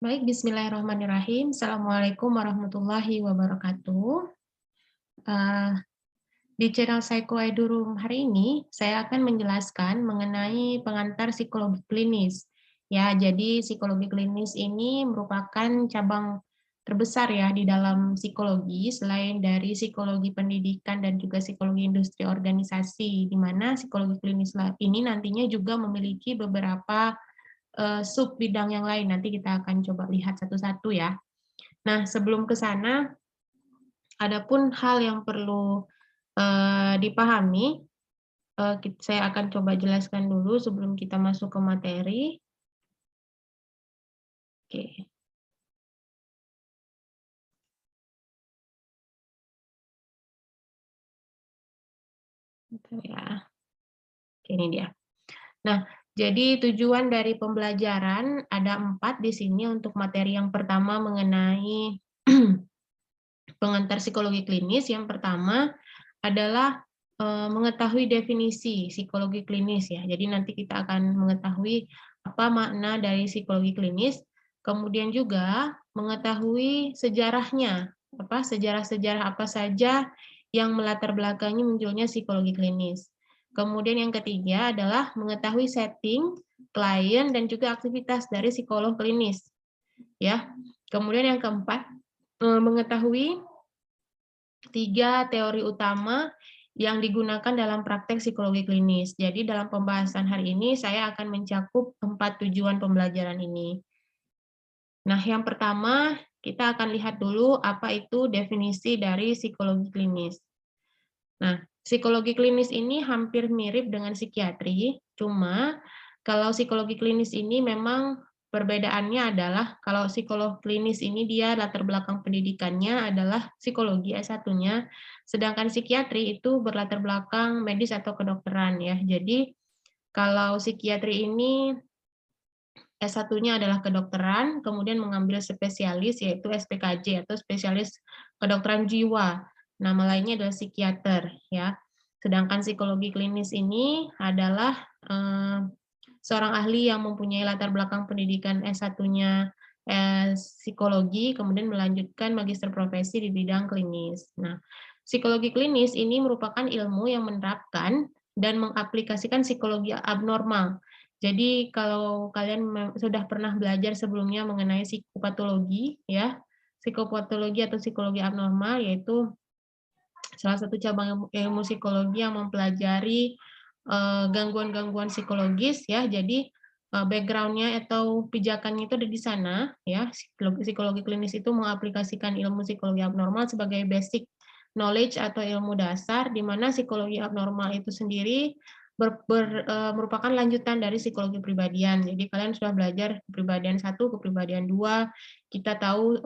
Baik, bismillahirrahmanirrahim. Assalamualaikum warahmatullahi wabarakatuh. Eh, di channel Psycho Eduroom hari ini, saya akan menjelaskan mengenai pengantar psikologi klinis. Ya, jadi psikologi klinis ini merupakan cabang terbesar ya di dalam psikologi, selain dari psikologi pendidikan dan juga psikologi industri organisasi, di mana psikologi klinis ini nantinya juga memiliki beberapa sub bidang yang lain. Nanti kita akan coba lihat satu-satu ya. Nah, sebelum ke sana, adapun hal yang perlu dipahami, saya akan coba jelaskan dulu sebelum kita masuk ke materi. Oke. Bentar ya. Oke, ini dia. Nah, jadi tujuan dari pembelajaran ada 4 di sini untuk materi yang pertama mengenai pengantar psikologi klinis. Yang pertama adalah mengetahui definisi psikologi klinis ya. Jadi nanti kita akan mengetahui apa makna dari psikologi klinis, kemudian juga mengetahui sejarahnya, sejarah-sejarah apa saja yang melatar belakangi munculnya psikologi klinis. Kemudian yang ketiga adalah mengetahui setting, klien, dan juga aktivitas dari psikolog klinis. Ya. Kemudian yang keempat, mengetahui 3 teori utama yang digunakan dalam praktek psikologi klinis. Jadi dalam pembahasan hari ini saya akan mencakup 4 tujuan pembelajaran ini. Nah, yang pertama kita akan lihat dulu apa itu definisi dari psikologi klinis. Nah, psikologi klinis ini hampir mirip dengan psikiatri, cuma kalau psikologi klinis ini memang perbedaannya adalah kalau psikolog klinis ini dia latar belakang pendidikannya adalah psikologi S1-nya, sedangkan psikiatri itu berlatar belakang medis atau kedokteran ya. Jadi kalau psikiatri ini S1-nya adalah kedokteran, kemudian mengambil spesialis yaitu SPKJ atau spesialis kedokteran jiwa. Nama lainnya adalah psikiater ya. Sedangkan psikologi klinis ini adalah seorang ahli yang mempunyai latar belakang pendidikan S1-nya psikologi, kemudian melanjutkan magister profesi di bidang klinis. Nah, psikologi klinis ini merupakan ilmu yang menerapkan dan mengaplikasikan psikologi abnormal. Jadi kalau kalian sudah pernah belajar sebelumnya mengenai psikopatologi ya, psikopatologi atau psikologi abnormal yaitu salah satu cabang ilmu psikologi yang mempelajari gangguan-gangguan psikologis ya. Jadi background-nya atau pijakannya itu ada di sana ya. Psikologi klinis itu mengaplikasikan ilmu psikologi abnormal sebagai basic knowledge atau ilmu dasar, di mana psikologi abnormal itu sendiri merupakan lanjutan dari psikologi kepribadian. Jadi kalian sudah belajar kepribadian 1, kepribadian 2, kita tahu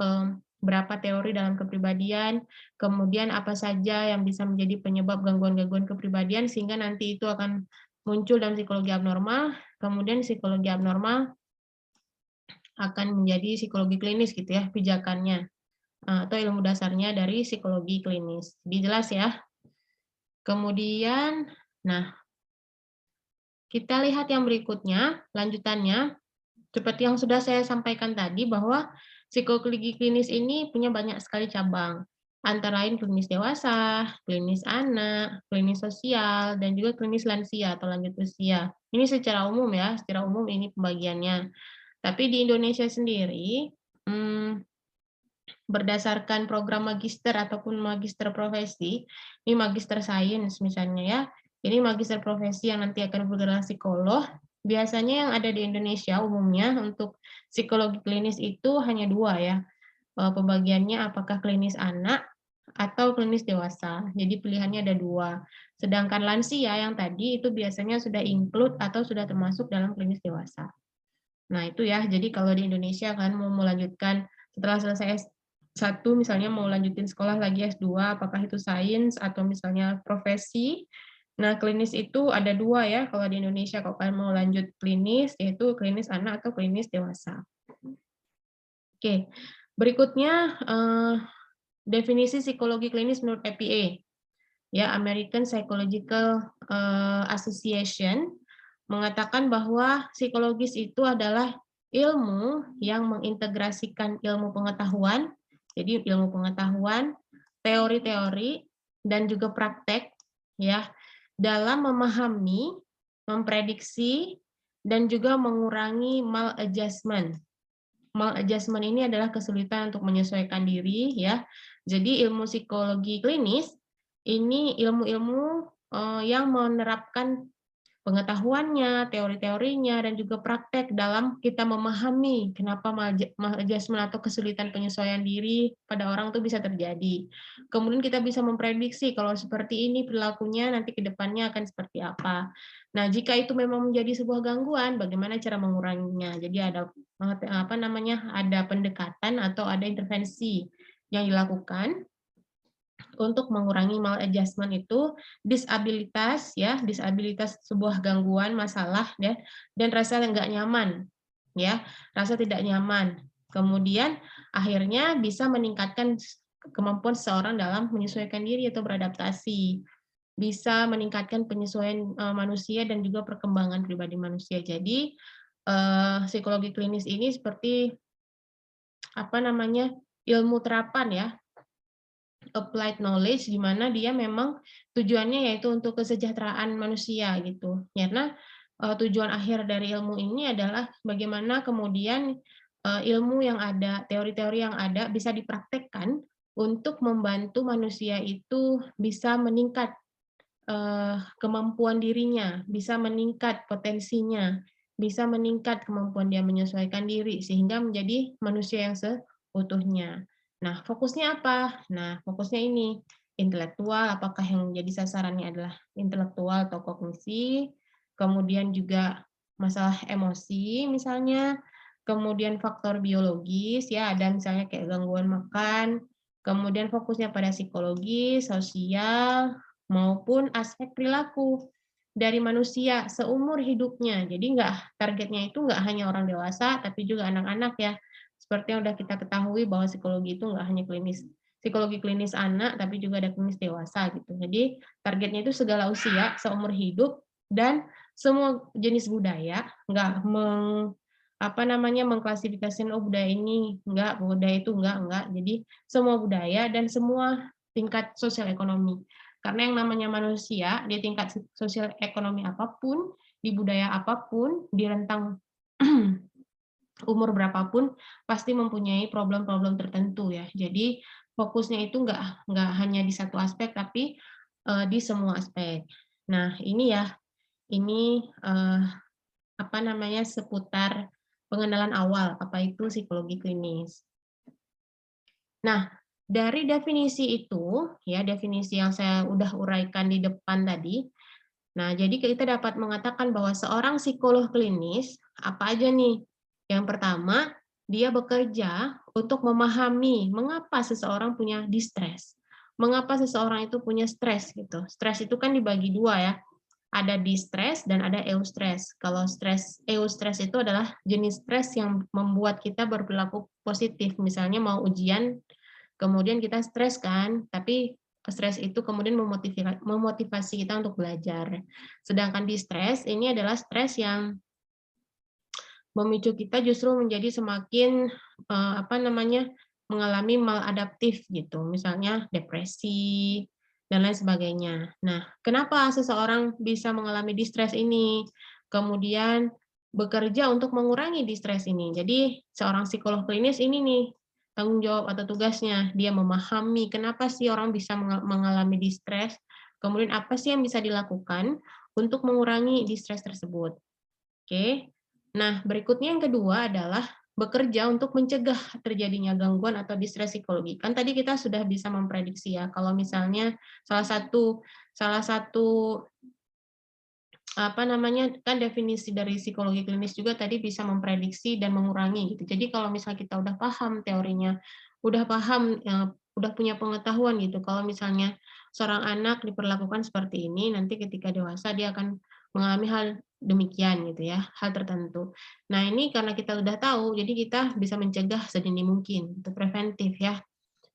berapa teori dalam kepribadian, kemudian apa saja yang bisa menjadi penyebab gangguan-gangguan kepribadian, sehingga nanti itu akan muncul dalam psikologi abnormal, kemudian psikologi abnormal akan menjadi psikologi klinis gitu ya, pijakannya, atau ilmu dasarnya dari psikologi klinis. Jadi jelas ya. Kemudian, nah, kita lihat yang berikutnya, lanjutannya, seperti yang sudah saya sampaikan tadi bahwa psikologi klinis ini punya banyak sekali cabang, antara lain klinis dewasa, klinis anak, klinis sosial, dan juga klinis lansia atau lanjut usia. Ini secara umum ya, secara umum ini pembagiannya. Tapi di Indonesia sendiri, berdasarkan program magister ataupun magister profesi, ini magister sains misalnya ya, ini magister profesi yang nanti akan bergerak psikolog, biasanya yang ada di Indonesia umumnya untuk psikologi klinis itu hanya 2 ya, pembagiannya apakah klinis anak atau klinis dewasa. Jadi pilihannya ada 2. Sedangkan lansia yang tadi itu biasanya sudah include atau sudah termasuk dalam klinis dewasa. Nah itu ya, jadi kalau di Indonesia kan mau melanjutkan setelah selesai S1 misalnya mau lanjutin sekolah lagi S2, apakah itu sains atau misalnya profesi. Nah klinis itu ada 2 ya kalau di Indonesia, kalau kalian mau lanjut klinis yaitu klinis anak atau klinis dewasa. Oke, berikutnya definisi psikologi klinis menurut APA, ya American Psychological Association, mengatakan bahwa psikologis itu adalah ilmu yang mengintegrasikan ilmu pengetahuan, jadi ilmu pengetahuan, teori-teori, dan juga praktek, ya, dalam memahami, memprediksi, dan juga mengurangi maladjustment. Maladjustment ini adalah kesulitan untuk menyesuaikan diri, ya. Jadi ilmu psikologi klinis ini ilmu-ilmu yang menerapkan pengetahuannya, teori-teorinya, dan juga praktek dalam kita memahami kenapa maladjustment atau kesulitan penyesuaian diri pada orang itu bisa terjadi. Kemudian kita bisa memprediksi kalau seperti ini perilakunya nanti ke depannya akan seperti apa. Nah, jika itu memang menjadi sebuah gangguan, bagaimana cara menguranginya? Jadi ada ada pendekatan atau ada intervensi yang dilakukan untuk mengurangi maladjustment itu disabilitas, ya, disabilitas sebuah gangguan, masalah, ya, dan rasa nggak nyaman, ya, rasa tidak nyaman. Kemudian akhirnya bisa meningkatkan kemampuan seseorang dalam menyesuaikan diri atau beradaptasi, bisa meningkatkan penyesuaian manusia dan juga perkembangan pribadi manusia. Jadi psikologi klinis ini seperti ilmu terapan, ya, applied knowledge, di mana dia memang tujuannya yaitu untuk kesejahteraan manusia gitu. Karena tujuan akhir dari ilmu ini adalah bagaimana kemudian ilmu yang ada, teori-teori yang ada bisa dipraktekkan untuk membantu manusia itu bisa meningkat kemampuan dirinya, bisa meningkat potensinya, bisa meningkat kemampuan dia menyesuaikan diri sehingga menjadi manusia yang seutuhnya. Nah, fokusnya apa? Nah, fokusnya ini intelektual, apakah yang menjadi sasarannya adalah intelektual atau kognisi, kemudian juga masalah emosi misalnya, kemudian faktor biologis, ya, ada misalnya kayak gangguan makan, kemudian fokusnya pada psikologi, sosial, maupun aspek perilaku dari manusia seumur hidupnya. Jadi targetnya itu nggak hanya orang dewasa, tapi juga anak-anak, ya. Seperti yang sudah kita ketahui bahwa psikologi itu nggak hanya klinis, psikologi klinis anak, tapi juga ada klinis dewasa gitu. Jadi targetnya itu segala usia, seumur hidup, dan semua jenis budaya, nggak mengklasifikasikan, oh budaya ini enggak, budaya itu enggak. Jadi semua budaya dan semua tingkat sosial ekonomi. Karena yang namanya manusia di tingkat sosial ekonomi apapun, di budaya apapun, di rentang umur berapapun, pasti mempunyai problem-problem tertentu, ya. Jadi fokusnya itu nggak hanya di satu aspek, tapi di semua aspek. Nah, ini ya, ini seputar pengenalan awal apa itu psikologi klinis. Nah, dari definisi itu, ya, definisi yang saya udah uraikan di depan tadi, nah, jadi kita dapat mengatakan bahwa seorang psikolog klinis, apa aja nih? Yang pertama, dia bekerja untuk memahami mengapa seseorang punya distress. Mengapa seseorang itu punya stres gitu. Stres itu kan dibagi dua, ya. Ada distress dan ada eustress. Kalau eustress itu adalah jenis stres yang membuat kita berperilaku positif. Misalnya mau ujian, kemudian kita stres kan, tapi stres itu kemudian memotivasi kita untuk belajar. Sedangkan distress ini adalah stres yang memicu kita justru menjadi semakin mengalami maladaptif gitu, misalnya depresi dan lain sebagainya. Nah, kenapa seseorang bisa mengalami distress ini? Kemudian bekerja untuk mengurangi distress ini. Jadi seorang psikolog klinis ini nih tanggung jawab atau tugasnya, dia memahami kenapa sih orang bisa mengalami distress, kemudian apa sih yang bisa dilakukan untuk mengurangi distress tersebut. Oke. Nah, berikutnya yang kedua adalah bekerja untuk mencegah terjadinya gangguan atau distress psikologi. Kan tadi kita sudah bisa memprediksi, ya, kalau misalnya salah satu kan definisi dari psikologi klinis juga tadi bisa memprediksi dan mengurangi gitu. Jadi kalau misalnya kita udah paham teorinya, udah paham, udah punya pengetahuan gitu, kalau misalnya seorang anak diperlakukan seperti ini, nanti ketika dewasa dia akan mengalami hal demikian gitu, ya, hal tertentu. Nah, ini karena kita udah tahu, jadi kita bisa mencegah sedini mungkin, itu preventif, ya,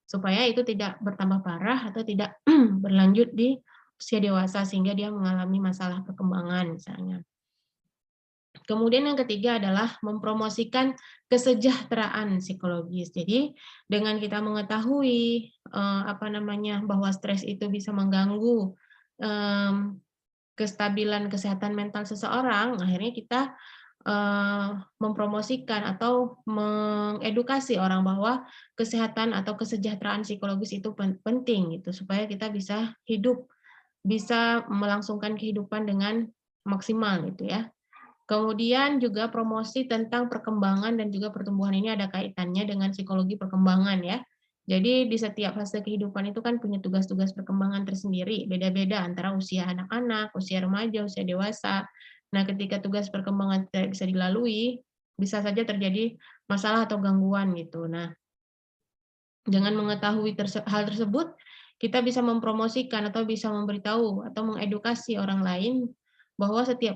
supaya itu tidak bertambah parah atau tidak berlanjut di usia dewasa sehingga dia mengalami masalah perkembangan misalnya. Kemudian yang ketiga adalah mempromosikan kesejahteraan psikologis. Jadi dengan kita mengetahui bahwa stres itu bisa mengganggu kestabilan kesehatan mental seseorang, akhirnya kita mempromosikan atau mengedukasi orang bahwa kesehatan atau kesejahteraan psikologis itu penting gitu, supaya kita bisa melangsungkan kehidupan dengan maksimal gitu ya. Kemudian juga promosi tentang perkembangan dan juga pertumbuhan ini ada kaitannya dengan psikologi perkembangan ya. Jadi di setiap fase kehidupan itu kan punya tugas-tugas perkembangan tersendiri, beda-beda antara usia anak-anak, usia remaja, usia dewasa. Nah, ketika tugas perkembangan tidak bisa dilalui, bisa saja terjadi masalah atau gangguan gitu. Nah, dengan mengetahui hal tersebut, kita bisa mempromosikan atau bisa memberitahu atau mengedukasi orang lain bahwa setiap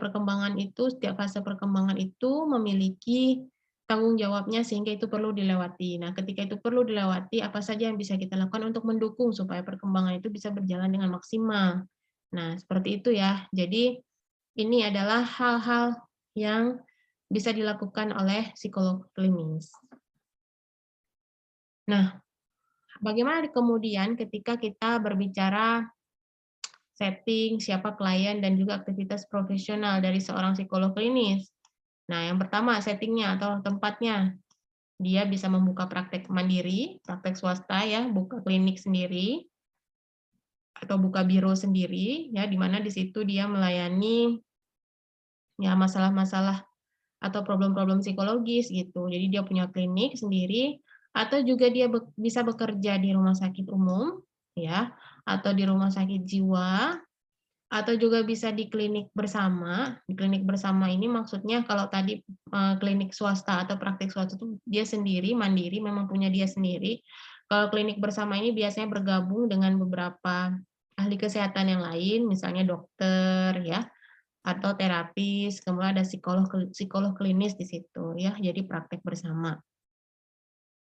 fase perkembangan itu memiliki tanggung jawabnya sehingga itu perlu dilewati. Nah, ketika itu perlu dilewati, apa saja yang bisa kita lakukan untuk mendukung supaya perkembangan itu bisa berjalan dengan maksimal. Nah, seperti itu ya. Jadi, ini adalah hal-hal yang bisa dilakukan oleh psikolog klinis. Nah, bagaimana kemudian ketika kita berbicara setting, siapa klien, dan juga aktivitas profesional dari seorang psikolog klinis? Nah, yang pertama settingnya atau tempatnya. Dia bisa membuka praktek mandiri, praktek swasta ya, buka klinik sendiri, atau buka biro sendiri, ya, di mana di situ dia melayani ya masalah-masalah atau problem-problem psikologis gitu. Jadi dia punya klinik sendiri, atau juga dia bisa bekerja di rumah sakit umum, ya, atau di rumah sakit jiwa, atau juga bisa di klinik bersama. Di klinik bersama ini maksudnya kalau tadi klinik swasta atau praktik swasta itu dia sendiri, mandiri, memang punya dia sendiri. Kalau klinik bersama ini biasanya bergabung dengan beberapa ahli kesehatan yang lain, misalnya dokter, ya, atau terapis, kemudian ada psikolog klinis di situ ya, jadi praktek bersama.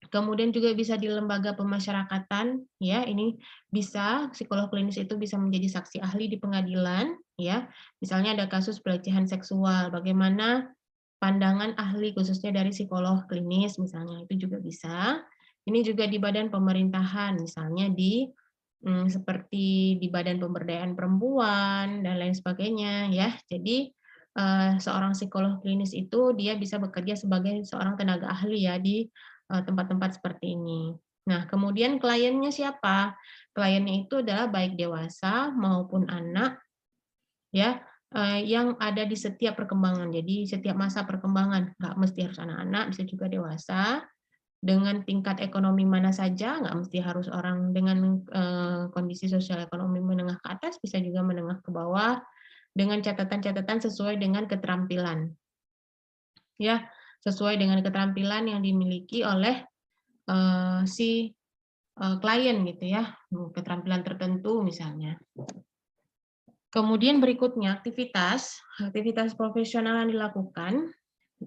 Kemudian juga bisa di lembaga pemasyarakatan ya, ini bisa psikolog klinis itu bisa menjadi saksi ahli di pengadilan ya. Misalnya ada kasus pelecehan seksual, bagaimana pandangan ahli khususnya dari psikolog klinis misalnya, itu juga bisa. Ini juga di badan pemerintahan, misalnya seperti di Badan Pemberdayaan Perempuan dan lain sebagainya ya. Jadi seorang psikolog klinis itu dia bisa bekerja sebagai seorang tenaga ahli ya di tempat-tempat seperti ini. Nah, kemudian kliennya siapa? Kliennya itu adalah baik dewasa maupun anak ya, yang ada di setiap perkembangan. Jadi setiap masa perkembangan, nggak mesti harus anak-anak, bisa juga dewasa dengan tingkat ekonomi mana saja, nggak mesti harus orang dengan kondisi sosial ekonomi menengah ke atas, bisa juga menengah ke bawah, dengan catatan-catatan sesuai dengan keterampilan. Ya, sesuai dengan keterampilan yang dimiliki oleh si klien gitu ya, keterampilan tertentu misalnya. Kemudian berikutnya aktivitas profesional yang dilakukan,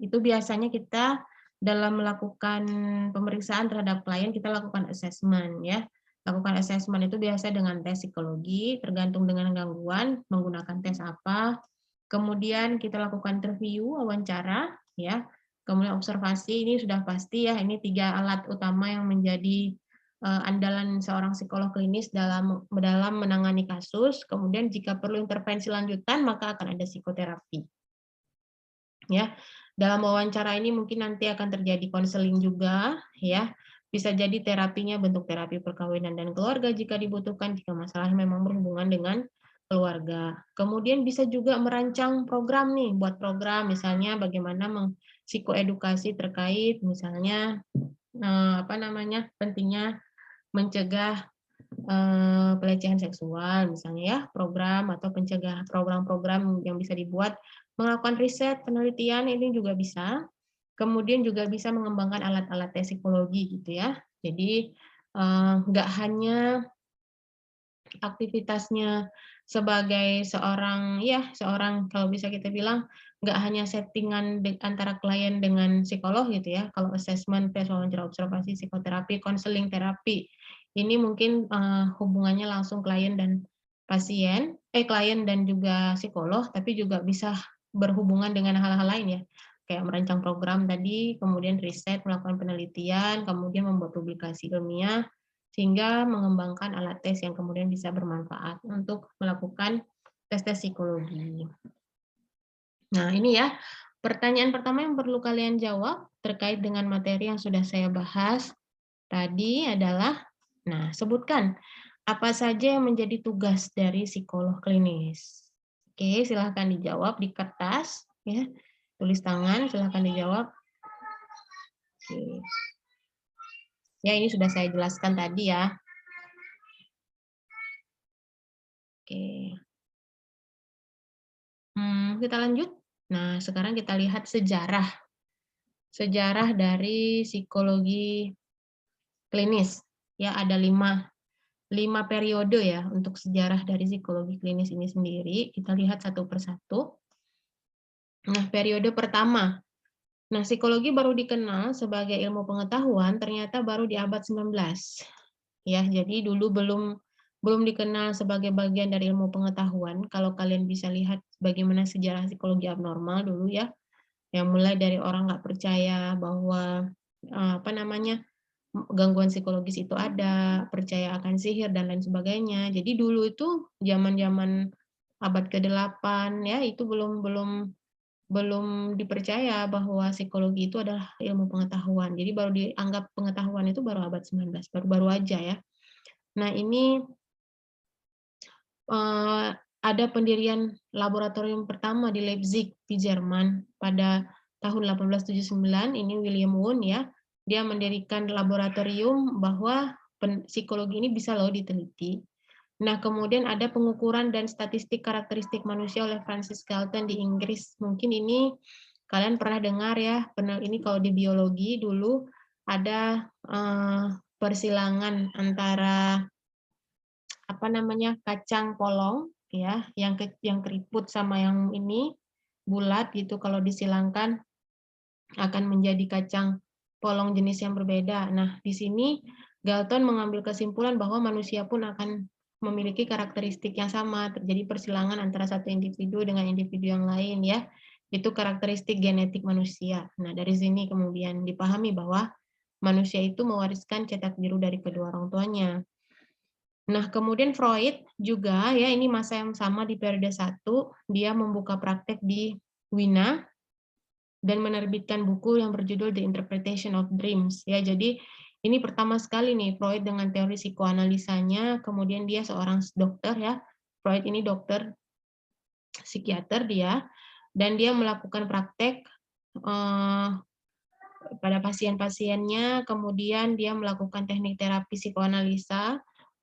itu biasanya kita dalam melakukan pemeriksaan terhadap klien, kita lakukan assessment ya. Lakukan assessment itu biasa dengan tes psikologi, tergantung dengan gangguan, menggunakan tes apa. Kemudian kita lakukan interview, wawancara, ya. Kemudian observasi, ini sudah pasti ya, ini 3 alat utama yang menjadi andalan seorang psikolog klinis dalam menangani kasus. Kemudian jika perlu intervensi lanjutan, maka akan ada psikoterapi. Ya, dalam wawancara ini mungkin nanti akan terjadi konseling juga, ya. Bisa jadi terapinya bentuk terapi perkawinan dan keluarga jika dibutuhkan, jika masalahnya memang berhubungan dengan keluarga. Kemudian bisa juga merancang program nih, buat program misalnya bagaimana psikoedukasi terkait misalnya pentingnya mencegah pelecehan seksual misalnya ya, program atau program-program yang bisa dibuat, melakukan riset, penelitian ini juga bisa. Kemudian juga bisa mengembangkan alat-alat tes psikologi gitu ya. Jadi nggak hanya aktivitasnya sebagai seorang kalau bisa kita bilang nggak hanya settingan antara klien dengan psikolog gitu ya. Kalau assessment, tes wawancara observasi, psikoterapi, konseling terapi, ini mungkin hubungannya langsung klien dan klien dan juga psikolog, tapi juga bisa berhubungan dengan hal-hal lain ya, kayak merancang program tadi, kemudian riset, melakukan penelitian, kemudian membuat publikasi ilmiah, sehingga mengembangkan alat tes yang kemudian bisa bermanfaat untuk melakukan tes-tes psikologi. Nah, ini ya, pertanyaan pertama yang perlu kalian jawab terkait dengan materi yang sudah saya bahas tadi adalah, nah, sebutkan apa saja yang menjadi tugas dari psikolog klinis. Oke, silahkan dijawab di kertas, ya, tulis tangan, silahkan dijawab. Oke. Ya, ini sudah saya jelaskan tadi ya. Oke. Kita lanjut. Nah, sekarang kita lihat sejarah. Sejarah dari psikologi klinis. Ya, ada 5 periode ya untuk sejarah dari psikologi klinis ini sendiri. Kita lihat satu persatu. Nah, periode pertama. Nah, psikologi baru dikenal sebagai ilmu pengetahuan ternyata baru di abad 19. Ya, jadi dulu belum dikenal sebagai bagian dari ilmu pengetahuan. Kalau kalian bisa lihat bagaimana sejarah psikologi abnormal dulu ya, yang mulai dari orang nggak percaya bahwa apa namanya, gangguan psikologis itu ada, percaya akan sihir dan lain sebagainya. Jadi dulu itu zaman-zaman abad ke-8 ya, itu belum belum belum dipercaya bahwa psikologi itu adalah ilmu pengetahuan. Jadi baru dianggap pengetahuan itu baru abad 19, baru-baru aja ya. Nah, ini ada pendirian laboratorium pertama di Leipzig di Jerman pada tahun 1879. Ini William Wundt ya. Dia mendirikan laboratorium bahwa psikologi ini bisa loh diteliti. Nah, kemudian ada pengukuran dan statistik karakteristik manusia oleh Francis Galton di Inggris. Mungkin ini kalian pernah dengar ya, ini kalau di biologi dulu ada persilangan antara apa namanya, kacang polong ya, yang keriput sama yang ini bulat gitu, kalau disilangkan akan menjadi kacang polong jenis yang berbeda. Nah, di sini Galton mengambil kesimpulan bahwa manusia pun akan memiliki karakteristik yang sama, terjadi persilangan antara satu individu dengan individu yang lain ya. Itu karakteristik genetik manusia. Nah, dari sini kemudian dipahami bahwa manusia itu mewariskan cetak biru dari kedua orang tuanya. Nah, kemudian Freud juga ya, ini masa yang sama di periode 1, dia membuka praktek di Wina dan menerbitkan buku yang berjudul The Interpretation of Dreams ya. Jadi ini pertama sekali nih Freud dengan teori psikoanalisanya, kemudian dia seorang dokter ya. Freud ini dokter psikiater dia, dan dia melakukan praktek pada pasien-pasiennya, kemudian dia melakukan teknik terapi psikoanalisa,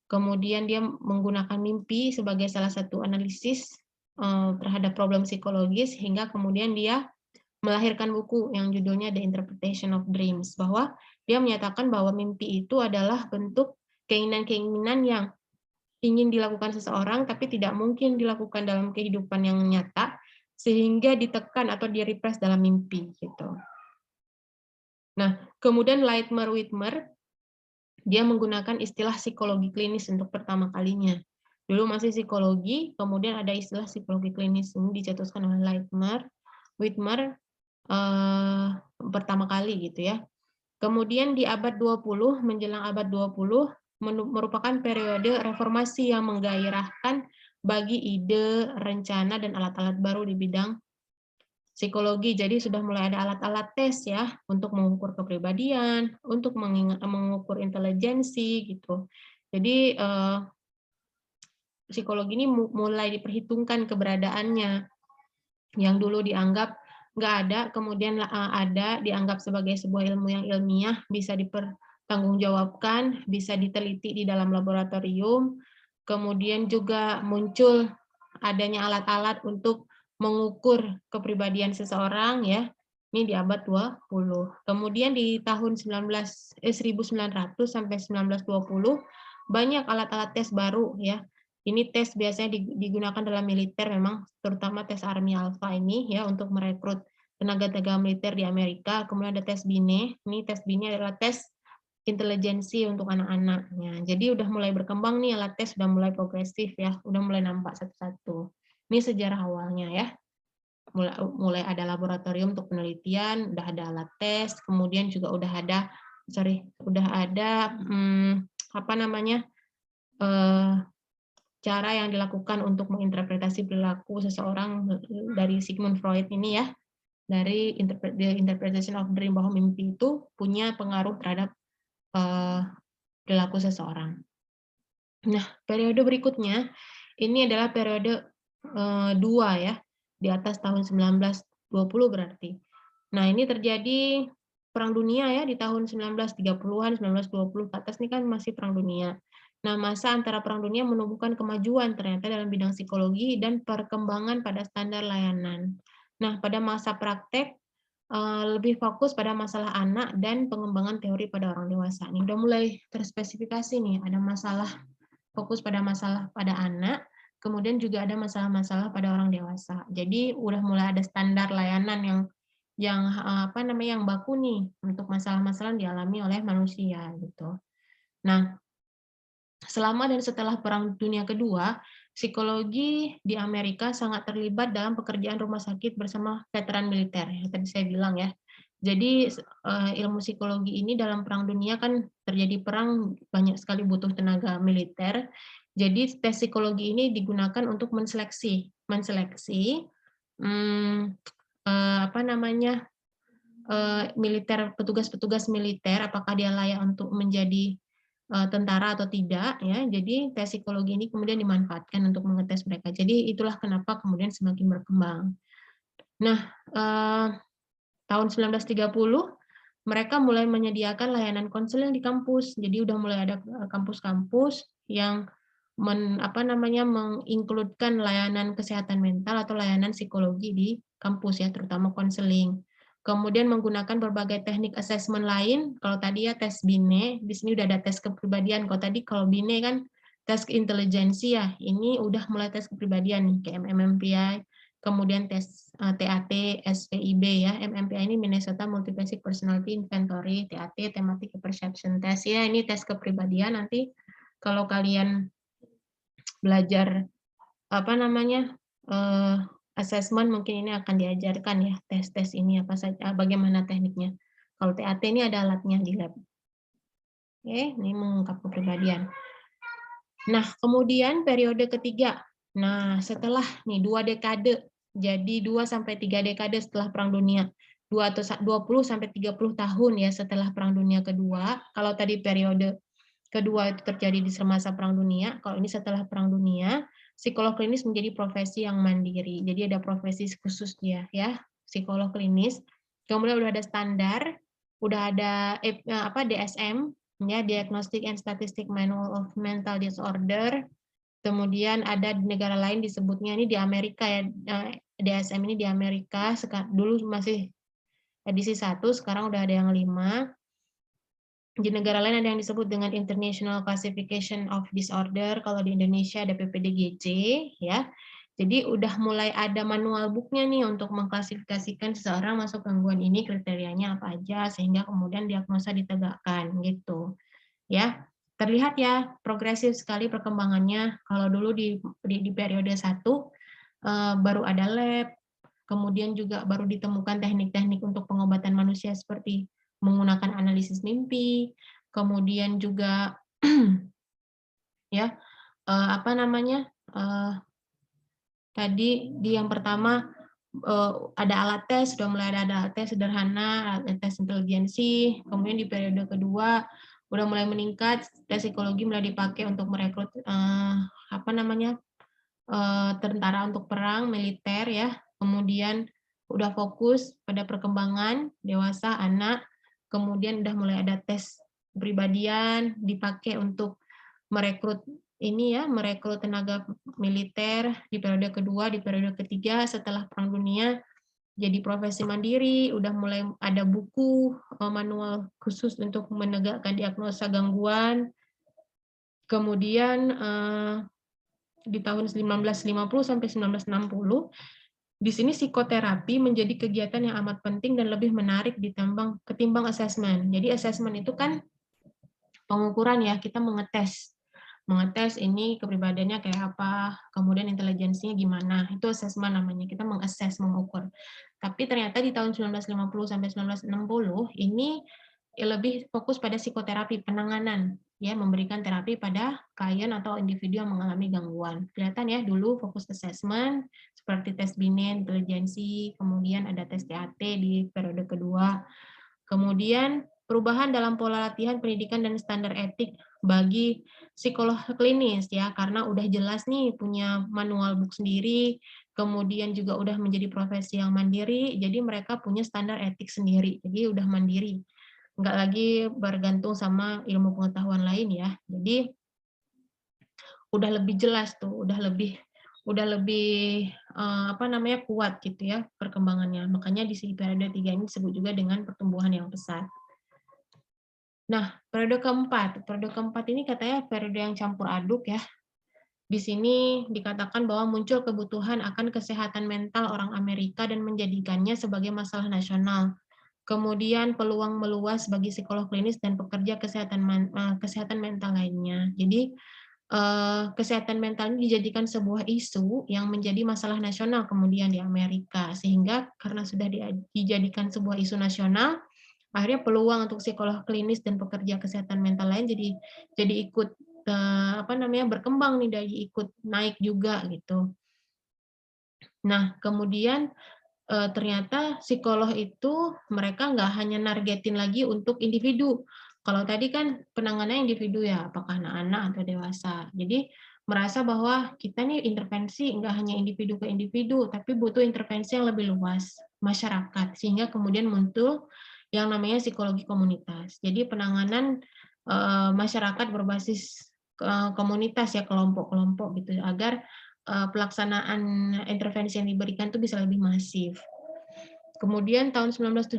kemudian dia menggunakan mimpi sebagai salah satu analisis terhadap problem psikologis, hingga kemudian dia melahirkan buku yang judulnya The Interpretation of Dreams, bahwa dia menyatakan bahwa mimpi itu adalah bentuk keinginan-keinginan yang ingin dilakukan seseorang tapi tidak mungkin dilakukan dalam kehidupan yang nyata, sehingga ditekan atau direpress dalam mimpi gitu. Nah, kemudian Lightmer-Whitmer dia menggunakan istilah psikologi klinis untuk pertama kalinya. Dulu masih psikologi, kemudian ada istilah psikologi klinis, ini dicetuskan oleh Lightmer, Whitmer pertama kali gitu ya. Kemudian di abad 20 menjelang abad 20 merupakan periode reformasi yang menggairahkan bagi ide, rencana dan alat-alat baru di bidang psikologi. Jadi sudah mulai ada alat-alat tes ya untuk mengukur kepribadian, untuk mengukur intelijensi gitu. Jadi psikologi ini mulai diperhitungkan keberadaannya, yang dulu dianggap nggak ada, kemudian ada, dianggap sebagai sebuah ilmu yang ilmiah, bisa dipertanggungjawabkan, bisa diteliti di dalam laboratorium, kemudian juga muncul adanya alat-alat untuk mengukur kepribadian seseorang ya, ini di abad 20. Kemudian di tahun 1900 sampai 1920 banyak alat-alat tes baru ya. Ini tes biasanya digunakan dalam militer memang, terutama tes Army Alpha ini ya untuk merekrut tenaga-tenaga militer di Amerika. Kemudian ada tes Binet. Ini tes Binet adalah tes intelijensi untuk anak-anaknya. Jadi udah mulai berkembang nih alat tes, sudah mulai progresif ya, udah mulai nampak satu-satu. Ini sejarah awalnya ya. mulai ada laboratorium untuk penelitian, udah ada alat tes, kemudian juga udah ada apa namanya cara yang dilakukan untuk menginterpretasi perilaku seseorang dari Sigmund Freud ini ya, dari the interpretation of dream, bahwa mimpi itu punya pengaruh terhadap perilaku seseorang. Nah, periode berikutnya ini adalah periode 2 ya, di atas tahun 1920 berarti. Nah, ini terjadi Perang Dunia ya di tahun 1930-an, 1920 ke atas ini kan masih Perang Dunia. Nah, masa antara Perang Dunia menumbuhkan kemajuan ternyata dalam bidang psikologi dan perkembangan pada standar layanan. Nah, pada masa praktek lebih fokus pada masalah anak dan pengembangan teori pada orang dewasa. Ini udah mulai terspesifikasi nih, ada masalah fokus pada masalah pada anak, kemudian juga ada masalah-masalah pada orang dewasa. Jadi udah mulai ada standar layanan yang apa namanya yang baku nih untuk masalah-masalah yang dialami oleh manusia gitu. Nah, selama dan setelah Perang Dunia Kedua, psikologi di Amerika sangat terlibat dalam pekerjaan rumah sakit bersama veteran militer. Yang tadi saya bilang ya. Jadi ilmu psikologi ini dalam Perang Dunia kan terjadi perang, banyak sekali butuh tenaga militer. Jadi tes psikologi ini digunakan untuk menseleksi apa namanya militer, petugas-petugas militer, apakah dia layak untuk menjadi tentara atau tidak ya. Jadi tes psikologi ini kemudian dimanfaatkan untuk mengetes mereka. Jadi itulah kenapa kemudian semakin berkembang. Nah, tahun 1930 mereka mulai menyediakan layanan konseling di kampus. Jadi udah mulai ada kampus-kampus yang menginkludkan layanan kesehatan mental atau layanan psikologi di kampus ya, terutama konseling. Kemudian menggunakan berbagai teknik asesmen lain. Kalau tadi ya tes BINE, di sini udah ada tes kepribadian. Kalau BINE kan tes intelijensi ya, ini udah mulai tes kepribadian nih, kayak MMPI, kemudian tes TAT, SPIB ya. MMPI ini Minnesota Multiplexic Personality Inventory, TAT Thematic Perception Test ya. Ini tes kepribadian. Nanti kalau kalian belajar apa namanya assessment, mungkin ini akan diajarkan ya, tes-tes ini apa saja, bagaimana tekniknya. Kalau TAT ini ada alatnya di lab. Oke, ini mengungkap kepribadian. Nah, kemudian periode ketiga. Nah, setelah nih 2 dekade, jadi 2 sampai 3 dekade setelah Perang Dunia. 20 sampai 30 tahun ya setelah Perang Dunia Kedua. Kalau tadi periode kedua itu terjadi di semasa Perang Dunia, kalau ini setelah Perang Dunia, psikolog klinis menjadi profesi yang mandiri. Jadi ada profesi khusus dia ya, psikolog klinis. Kemudian udah ada standar, udah ada DSM ya, Diagnostic and Statistic Manual of Mental Disorder. Kemudian ada di negara lain disebutnya, ini di Amerika ya, DSM ini di Amerika, dulu masih edisi 1, sekarang udah ada yang 5. Di negara lain ada yang disebut dengan International Classification of Disorder, kalau di Indonesia ada PPDGC ya. Jadi udah mulai ada manual booknya nih untuk mengklasifikasikan seseorang masuk gangguan ini, kriterianya apa aja, sehingga kemudian diagnosa ditegakkan gitu ya. Terlihat ya progresif sekali perkembangannya. Kalau dulu di periode 1 baru ada lab, kemudian juga baru ditemukan teknik-teknik untuk pengobatan manusia seperti menggunakan analisis mimpi, kemudian juga ya tadi di yang pertama ada alat tes, sudah mulai ada alat tes sederhana, alat tes intelijensi. Kemudian di periode kedua udah mulai meningkat, tes psikologi mulai dipakai untuk merekrut tentara untuk perang, militer ya. Kemudian udah fokus pada perkembangan dewasa, anak. Kemudian udah mulai ada tes kepribadian dipakai untuk merekrut merekrut tenaga militer di periode kedua, di periode ketiga setelah Perang Dunia. Jadi profesi mandiri, udah mulai ada buku manual khusus untuk menegakkan diagnosa gangguan. Kemudian di tahun 1950 sampai 1960, di sini psikoterapi menjadi kegiatan yang amat penting dan lebih menarik ketimbang asesmen. Jadi asesmen itu kan pengukuran ya, kita mengetes mengetes ini kepribadiannya kayak apa, kemudian intelijensinya gimana, itu assessment namanya, kita mengassess, mengukur. Tapi ternyata di tahun 1950 sampai 1960 ini lebih fokus pada psikoterapi, penanganan, ya, memberikan terapi pada klien atau individu yang mengalami gangguan. Kelihatan ya, dulu fokus assessment, seperti tes Binet, intelijensi, kemudian ada tes TAT di periode kedua, kemudian perubahan dalam pola latihan, pendidikan, dan standar etik bagi psikolog klinis ya, karena udah jelas nih punya manual book sendiri, kemudian juga udah menjadi profesi yang mandiri, jadi mereka punya standar etik sendiri, jadi udah mandiri, nggak lagi bergantung sama ilmu pengetahuan lain ya. Jadi udah lebih jelas tuh, udah lebih apa namanya, kuat gitu ya perkembangannya. Makanya di periode 3 ini disebut juga dengan pertumbuhan yang pesat. Nah, periode keempat ini katanya periode yang campur aduk ya. Di sini dikatakan bahwa muncul kebutuhan akan kesehatan mental orang Amerika dan menjadikannya sebagai masalah nasional. Kemudian peluang meluas bagi psikolog klinis dan pekerja kesehatan mental lainnya. Jadi kesehatan mental ini dijadikan sebuah isu yang menjadi masalah nasional kemudian di Amerika, sehingga karena sudah dijadikan sebuah isu nasional, akhirnya peluang untuk psikolog klinis dan pekerja kesehatan mental lain jadi ikut apa namanya, berkembang nih, jadi ikut naik juga gitu. Nah, kemudian ternyata psikolog itu mereka nggak hanya nargetin lagi untuk individu. Kalau tadi kan penanganannya individu ya, apakah anak-anak atau dewasa. Jadi merasa bahwa kita nih intervensi nggak hanya individu ke individu, tapi butuh intervensi yang lebih luas, masyarakat. Sehingga kemudian muncul yang namanya psikologi komunitas. Jadi penanganan masyarakat berbasis komunitas ya, kelompok-kelompok gitu, agar pelaksanaan intervensi yang diberikan itu bisa lebih masif. Kemudian tahun 1970,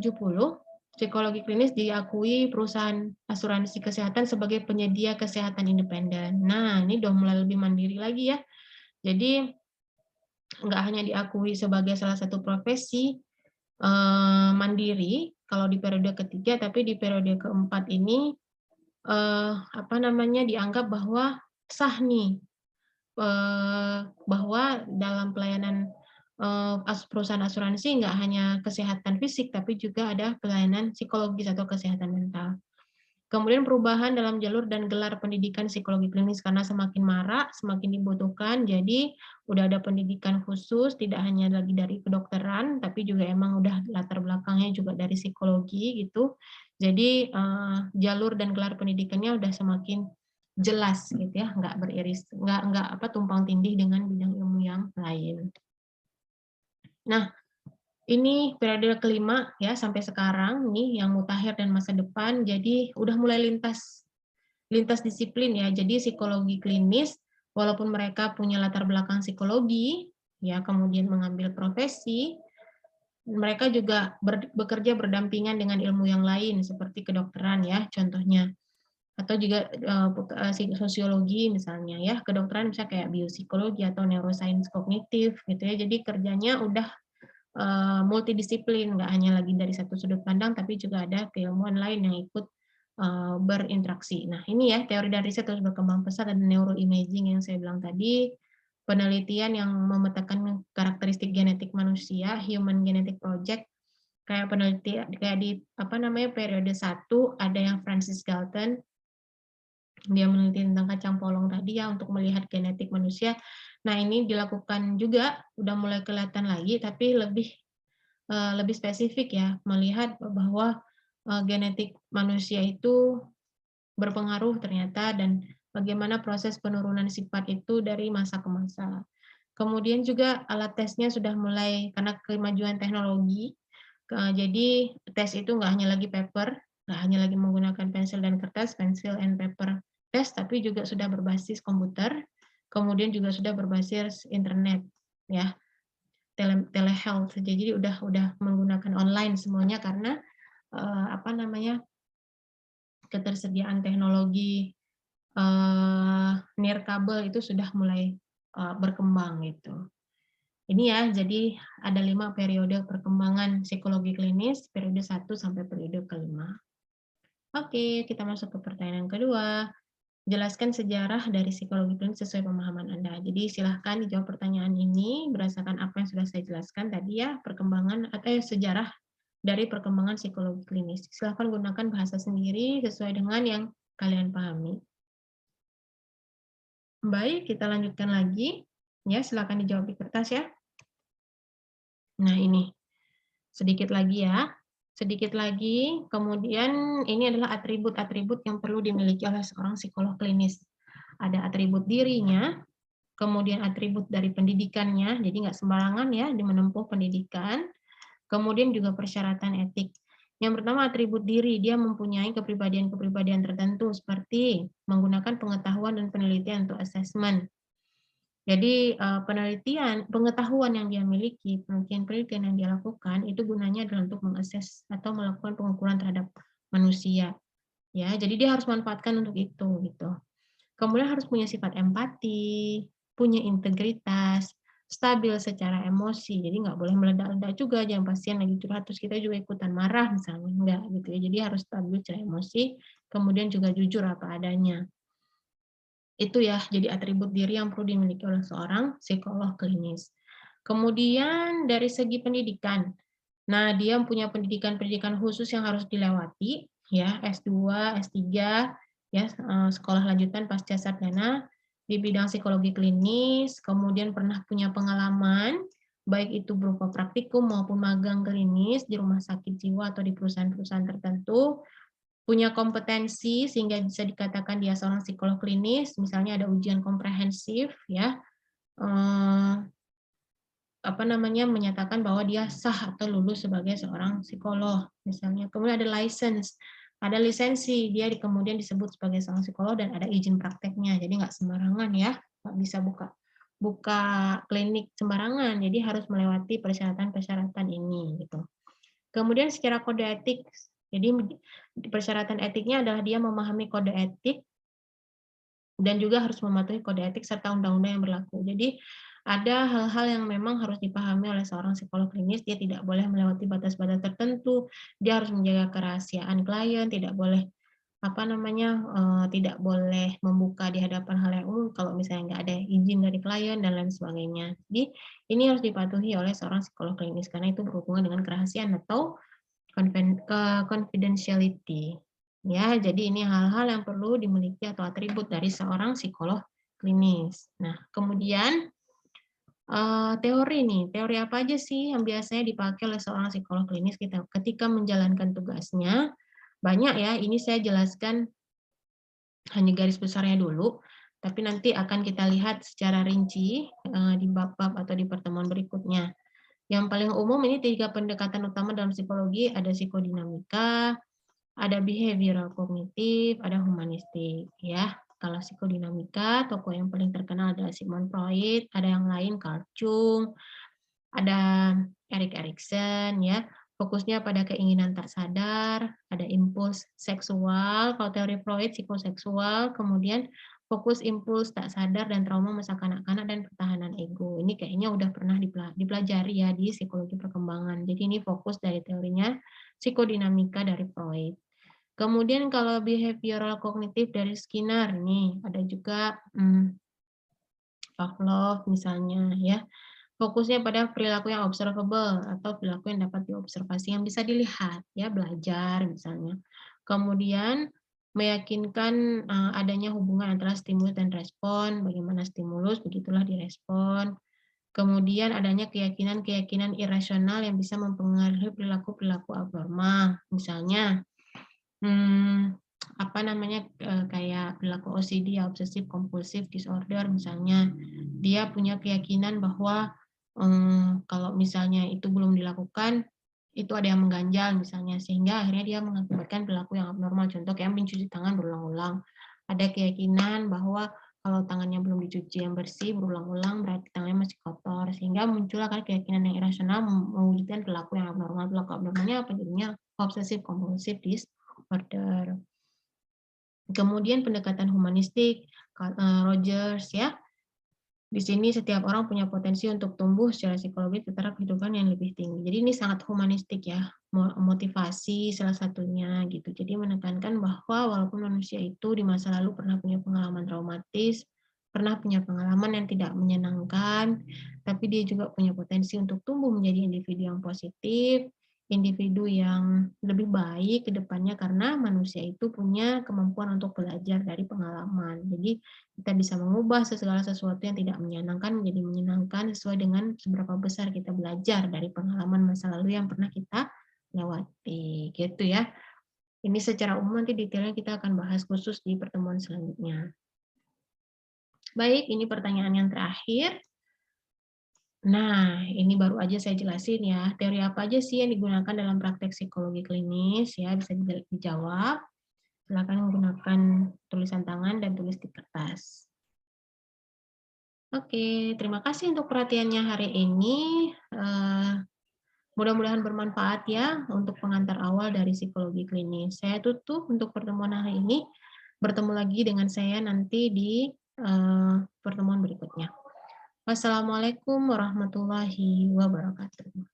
psikologi klinis diakui perusahaan asuransi kesehatan sebagai penyedia kesehatan independen. Nah, ini udah mulai lebih mandiri lagi ya. Jadi nggak hanya diakui sebagai salah satu profesi mandiri kalau di periode ketiga, tapi di periode keempat ini apa namanya, dianggap bahwa sah nih, bahwa dalam pelayanan perusahaan asuransi nggak hanya kesehatan fisik, tapi juga ada pelayanan psikologis atau kesehatan mental. Kemudian perubahan dalam jalur dan gelar pendidikan psikologi klinis karena semakin marak, semakin dibutuhkan, jadi udah ada pendidikan khusus, tidak hanya lagi dari kedokteran, tapi juga emang udah latar belakangnya juga dari psikologi gitu. Jadi jalur dan gelar pendidikannya udah semakin jelas gitu ya, nggak beriris, nggak apa tumpang tindih dengan bidang ilmu yang lain. Nah, ini periode kelima ya sampai sekarang nih yang mutakhir dan masa depan. Jadi udah mulai lintas disiplin ya. Jadi psikologi klinis walaupun mereka punya latar belakang psikologi ya, kemudian mengambil profesi, mereka juga bekerja berdampingan dengan ilmu yang lain seperti kedokteran ya contohnya. Atau juga sosiologi misalnya ya, kedokteran bisa kayak biopsikologi atau neuroscience kognitif gitu ya. Jadi kerjanya udah multidisiplin, nggak hanya lagi dari satu sudut pandang, tapi juga ada keilmuan lain yang ikut berinteraksi. Nah, ini ya teori dan riset terus berkembang pesat, ada neuroimaging yang saya bilang tadi, penelitian yang memetakan karakteristik genetik manusia, Human Genetic Project, kayak penelitian kayak di apa namanya periode 1 ada yang Francis Galton, dia meneliti tentang kacang polong tadi ya untuk melihat genetik manusia. Nah, ini dilakukan juga udah mulai kelihatan lagi, tapi lebih spesifik ya, melihat bahwa genetik manusia itu berpengaruh ternyata dan bagaimana proses penurunan sifat itu dari masa ke masa. Kemudian juga alat tesnya sudah mulai karena kemajuan teknologi, jadi tes itu nggak hanya lagi paper, nggak hanya lagi menggunakan pensil dan kertas, pensil and paper test, tapi juga sudah berbasis komputer, kemudian juga sudah berbasis internet, ya telehealth. Jadi udah menggunakan online semuanya karena apa namanya, ketersediaan teknologi nirkabel itu sudah mulai berkembang gitu. Ini ya, jadi ada 5 periode perkembangan psikologi klinis, periode 1 sampai periode kelima. Oke, kita masuk ke pertanyaan kedua. Jelaskan sejarah dari psikologi klinis sesuai pemahaman Anda. Jadi silahkan dijawab pertanyaan ini berdasarkan apa yang sudah saya jelaskan tadi ya, perkembangan atau sejarah dari perkembangan psikologi klinis. Silahkan gunakan bahasa sendiri sesuai dengan yang kalian pahami. Baik, kita lanjutkan lagi. Ya, silakan dijawab di kertas ya. Nah, ini sedikit lagi ya. Sedikit lagi, kemudian ini adalah atribut-atribut yang perlu dimiliki oleh seorang psikolog klinis. Ada atribut dirinya, kemudian atribut dari pendidikannya, jadi nggak sembarangan ya di menempuh pendidikan, kemudian juga persyaratan etik. Yang pertama atribut diri, dia mempunyai kepribadian-kepribadian tertentu seperti menggunakan pengetahuan dan penelitian untuk assessment. Jadi pengetahuan yang dia miliki, penelitian-penelitian yang dia lakukan itu gunanya adalah untuk mengakses atau melakukan pengukuran terhadap manusia. Ya, jadi dia harus manfaatkan untuk itu gitu. Kemudian harus punya sifat empati, punya integritas, stabil secara emosi. Jadi nggak boleh meledak-ledak juga, jangan pasien lagi curhat terus kita juga ikutan marah misalnya, enggak gitu ya. Jadi harus stabil secara emosi, kemudian juga jujur apa adanya. Itu ya, jadi atribut diri yang perlu dimiliki oleh seorang psikolog klinis. Kemudian dari segi pendidikan, nah dia punya pendidikan-pendidikan khusus yang harus dilewati, ya S2, S3, ya sekolah lanjutan pasca sarjana di bidang psikologi klinis, kemudian pernah punya pengalaman, baik itu berupa praktikum maupun magang klinis di rumah sakit jiwa atau di perusahaan-perusahaan tertentu, punya kompetensi sehingga bisa dikatakan dia seorang psikolog klinis, misalnya ada ujian komprehensif, ya, menyatakan bahwa dia sah atau lulus sebagai seorang psikolog, misalnya. Kemudian ada license, ada lisensi, dia kemudian disebut sebagai seorang psikolog dan ada izin prakteknya, jadi nggak sembarangan ya, nggak bisa buka klinik sembarangan, jadi harus melewati persyaratan-persyaratan ini gitu. Kemudian secara kode etik, jadi persyaratan etiknya adalah dia memahami kode etik dan juga harus mematuhi kode etik serta undang-undang yang berlaku. Jadi ada hal-hal yang memang harus dipahami oleh seorang psikolog klinis, dia tidak boleh melewati batas-batas tertentu, dia harus menjaga kerahasiaan klien, tidak boleh tidak boleh membuka di hadapan halayak umum kalau misalnya nggak ada izin dari klien dan lain sebagainya. Jadi ini harus dipatuhi oleh seorang psikolog klinis karena itu berhubungan dengan kerahasiaan atau confidentiality. Ya, jadi ini hal-hal yang perlu dimiliki atau atribut dari seorang psikolog klinis. Nah, kemudian teori nih, teori apa aja sih yang biasanya dipakai oleh seorang psikolog klinis ketika menjalankan tugasnya? Banyak ya, ini saya jelaskan hanya garis besarnya dulu, tapi nanti akan kita lihat secara rinci di bab-bab atau di pertemuan berikutnya. Yang paling umum ini 3 pendekatan utama dalam psikologi, ada psikodinamika, ada behavioral kognitif, ada humanistik ya. Kalau psikodinamika, tokoh yang paling terkenal adalah Sigmund Freud, ada yang lain Carl Jung, ada Erik Erikson ya. Fokusnya pada keinginan tak sadar, ada impuls seksual, kalau teori Freud psikoseksual, kemudian fokus impuls tak sadar dan trauma masa kanak-kanak dan pertahanan ego. Ini kayaknya udah pernah dipelajari ya di psikologi perkembangan. Jadi ini fokus dari teorinya psikodinamika dari Freud. Kemudian kalau behavioral kognitif dari Skinner nih, ada juga Pavlov misalnya ya. Fokusnya pada perilaku yang observable atau perilaku yang dapat diobservasi yang bisa dilihat ya, belajar misalnya. Kemudian meyakinkan adanya hubungan antara stimulus dan respon, bagaimana stimulus begitulah direspon. Kemudian adanya keyakinan-keyakinan irasional yang bisa mempengaruhi perilaku-perilaku abnormal. Misalnya kayak perilaku OCD, obsessive compulsive disorder misalnya, dia punya keyakinan bahwa kalau misalnya itu belum dilakukan, itu ada yang mengganjal misalnya, sehingga akhirnya dia mengakibatkan perilaku yang abnormal. Contoh kayak mencuci tangan berulang-ulang. Ada keyakinan bahwa kalau tangannya belum dicuci yang bersih berulang-ulang berarti tangannya masih kotor, sehingga muncullah keyakinan yang irasional mewujudkan perilaku yang abnormal. Perilaku abnormalnya apa jadinya? Obsessive compulsive disorder. Kemudian pendekatan humanistik, Rogers ya, Di sini setiap orang punya potensi untuk tumbuh secara psikologis ke taraf kehidupan yang lebih tinggi. Jadi ini sangat humanistik ya, motivasi salah satunya gitu. Jadi menekankan bahwa walaupun manusia itu di masa lalu pernah punya pengalaman traumatis, pernah punya pengalaman yang tidak menyenangkan, tapi dia juga punya potensi untuk tumbuh menjadi individu yang positif, individu yang lebih baik ke depannya karena manusia itu punya kemampuan untuk belajar dari pengalaman. Jadi kita bisa mengubah segala sesuatu yang tidak menyenangkan menjadi menyenangkan sesuai dengan seberapa besar kita belajar dari pengalaman masa lalu yang pernah kita lewati, gitu ya. Ini secara umum nanti detailnya kita akan bahas khusus di pertemuan selanjutnya. Baik, ini pertanyaan yang terakhir. Nah, ini baru aja saya jelasin ya, teori apa aja sih yang digunakan dalam praktek psikologi klinis ya, bisa dijawab. Silakan menggunakan tulisan tangan dan tulis di kertas. Oke, terima kasih untuk perhatiannya hari ini. Mudah-mudahan bermanfaat ya untuk pengantar awal dari psikologi klinis. Saya tutup untuk pertemuan hari ini. Bertemu lagi dengan saya nanti di pertemuan berikutnya. Wassalamualaikum warahmatullahi wabarakatuh.